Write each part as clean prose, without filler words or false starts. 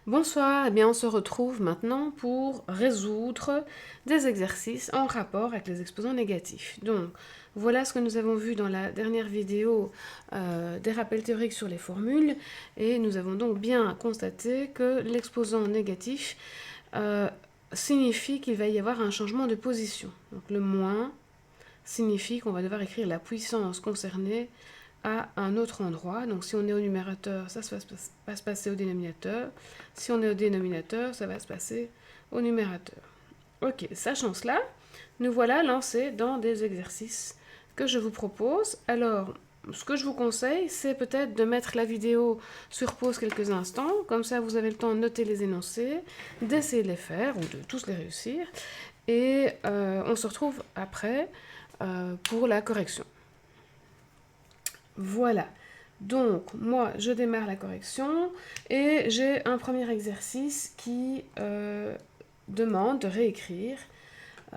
Bonsoir, eh bien on se retrouve maintenant pour résoudre des exercices en rapport avec les exposants négatifs. Donc voilà ce que nous avons vu dans la dernière vidéo des rappels théoriques sur les formules et nous avons donc bien constaté que l'exposant négatif signifie qu'il va y avoir un changement de position. Donc le moins signifie qu'on va devoir écrire la puissance concernée à un autre endroit. Donc si on est au numérateur, ça va se passer au dénominateur. Si on est au dénominateur, ça va se passer au numérateur. Ok, sachant cela, nous voilà lancés dans des exercices que je vous propose. Alors, ce que je vous conseille, c'est peut-être de mettre la vidéo sur pause quelques instants, comme ça vous avez le temps de noter les énoncés, d'essayer de les faire ou de tous les réussir, et on se retrouve après pour la correction. Voilà. Donc, moi, je démarre la correction et j'ai un premier exercice qui demande de réécrire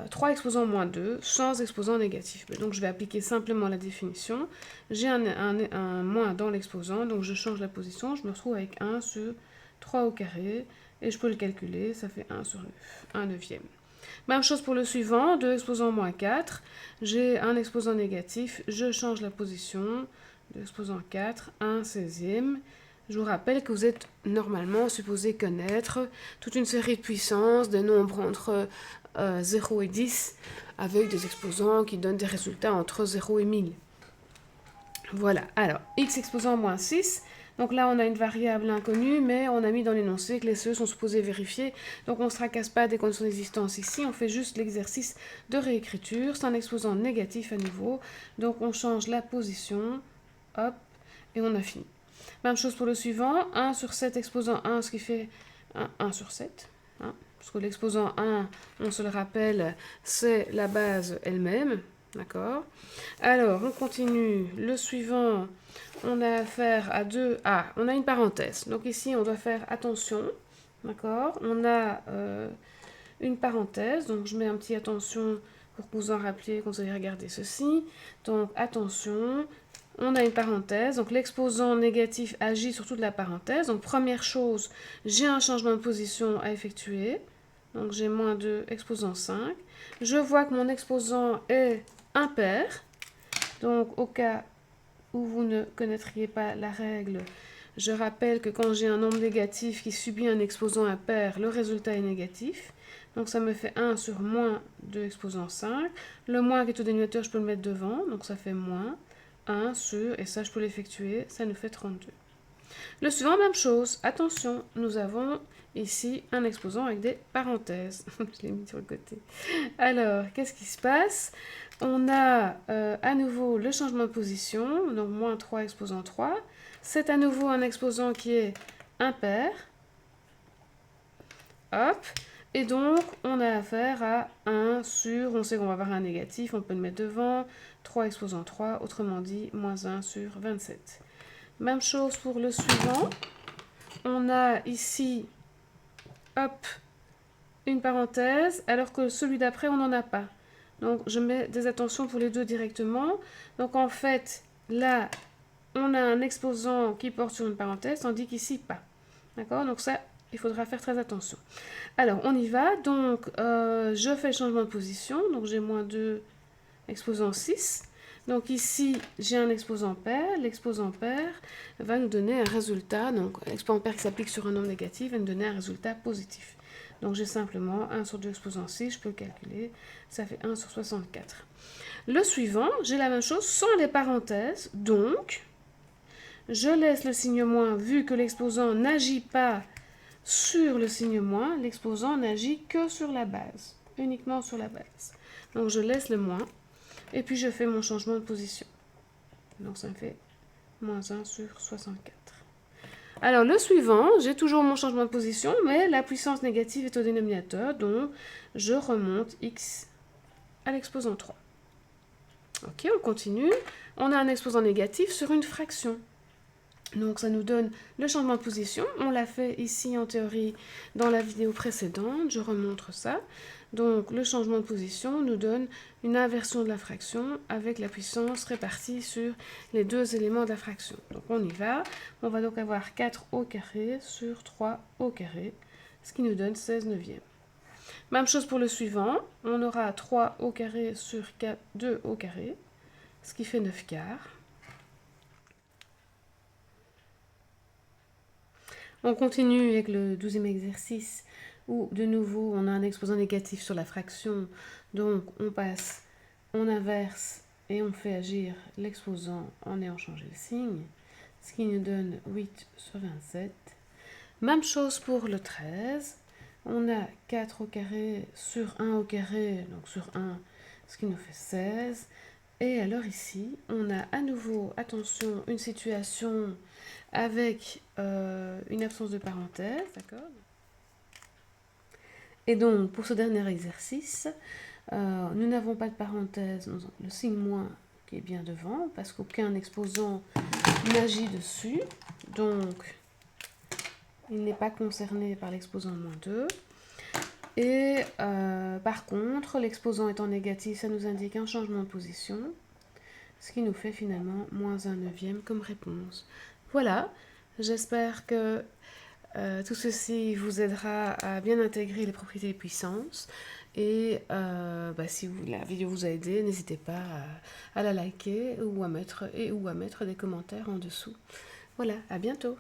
3 exposants moins 2 sans exposant négatif. Donc, je vais appliquer simplement la définition. J'ai un moins dans l'exposant, donc je change la position. Je me retrouve avec 1 sur 3 au carré et je peux le calculer, ça fait 1 sur 9, 1 neuvième. Même chose pour le suivant, 2 exposants moins 4. J'ai un exposant négatif, je change la position. 2 exposant 4, 1 16e. Je vous rappelle que vous êtes normalement supposé connaître toute une série de puissances, des nombres entre 0 et 10, avec des exposants qui donnent des résultats entre 0 et 1000. Voilà, alors, x exposant moins 6. Donc là, on a une variable inconnue, mais on a mis dans l'énoncé que les CE sont supposés vérifier. Donc on ne se tracasse pas des conditions d'existence ici, on fait juste l'exercice de réécriture. C'est un exposant négatif à nouveau. Donc on change la position, hop, et on a fini. Même chose pour le suivant, 1 sur 7 exposant 1, ce qui fait 1 sur 7. Hein, parce que l'exposant 1, on se le rappelle, c'est la base elle-même. D'accord. Alors, on continue. Le suivant, on a affaire à 2. Ah, on a une parenthèse. Donc ici, on doit faire attention. D'accord. On a une parenthèse. Donc, je mets un petit attention pour que vous en rappeliez quand vous allez regarder ceci. Donc, attention. On a une parenthèse. Donc, l'exposant négatif agit sur toute la parenthèse. Donc, première chose, j'ai un changement de position à effectuer. Donc, j'ai moins 2 exposant 5. Je vois que mon exposant est impair. Donc, au cas où vous ne connaîtriez pas la règle, je rappelle que quand j'ai un nombre négatif qui subit un exposant impair, le résultat est négatif. Donc, ça me fait 1 sur moins 2 exposant 5. Le moins qui est au dénominateur, je peux le mettre devant. Donc, ça fait moins 1 sur, et ça, je peux l'effectuer, ça nous fait 32. Le suivant, même chose. Attention, nous avons ici un exposant avec des parenthèses. Je l'ai mis sur le côté. Alors, qu'est-ce qui se passe? On a à nouveau le changement de position, donc moins 3 exposant 3. C'est à nouveau un exposant qui est impair. Hop. Et donc, on a affaire à 1 sur, on sait qu'on va avoir un négatif, on peut le mettre devant, 3 exposant 3, autrement dit, moins 1 sur 27. Même chose pour le suivant. On a ici, hop, une parenthèse, alors que celui d'après, on n'en a pas. Donc, je mets des attentions pour les deux directement. Donc, en fait, là, on a un exposant qui porte sur une parenthèse, tandis qu'ici, pas. D'accord? Donc, ça, il faudra faire très attention. Alors, on y va. Donc, je fais le changement de position. Donc, j'ai moins 2 exposant 6. Donc, ici, j'ai un exposant pair. L'exposant pair va nous donner un résultat. Donc, l'exposant pair qui s'applique sur un nombre négatif va nous donner un résultat positif. Donc, j'ai simplement 1 sur 2 exposant 6, je peux le calculer, ça fait 1 sur 64. Le suivant, j'ai la même chose sans les parenthèses, donc je laisse le signe moins, vu que l'exposant n'agit pas sur le signe moins, l'exposant n'agit que sur la base, uniquement sur la base. Donc, je laisse le moins, et puis je fais mon changement de position. Donc, ça me fait moins 1 sur 64. Alors, le suivant, j'ai toujours mon changement de position, mais la puissance négative est au dénominateur, donc je remonte x à l'exposant 3. Ok, on continue. On a un exposant négatif sur une fraction. Donc ça nous donne le changement de position. On l'a fait ici en théorie dans la vidéo précédente, je remontre ça. Donc le changement de position nous donne une inversion de la fraction avec la puissance répartie sur les deux éléments de la fraction. Donc on y va. On va donc avoir 4 au carré sur 3 au carré, ce qui nous donne 16 neuvièmes. Même chose pour le suivant. On aura 3 au carré sur 2 au carré, ce qui fait 9 quarts. On continue avec le 12e exercice où de nouveau on a un exposant négatif sur la fraction. Donc on passe, on inverse et on fait agir l'exposant en ayant changé le signe. Ce qui nous donne 8 sur 27. Même chose pour le 13. On a 4 au carré sur 1 au carré, donc sur 1, ce qui nous fait 16. Et alors ici, on a à nouveau, attention, une situation avec une absence de parenthèse, d'accord? Et donc, pour ce dernier exercice, nous n'avons pas de parenthèse, le signe moins qui est bien devant, parce qu'aucun exposant n'agit dessus, donc il n'est pas concerné par l'exposant moins 2. Et par contre, l'exposant étant négatif, ça nous indique un changement de position, ce qui nous fait finalement moins 1 neuvième comme réponse. Voilà, j'espère que tout ceci vous aidera à bien intégrer les propriétés des puissances. Et si la vidéo vous a aidé, n'hésitez pas à la liker ou à mettre des commentaires en dessous. Voilà, à bientôt.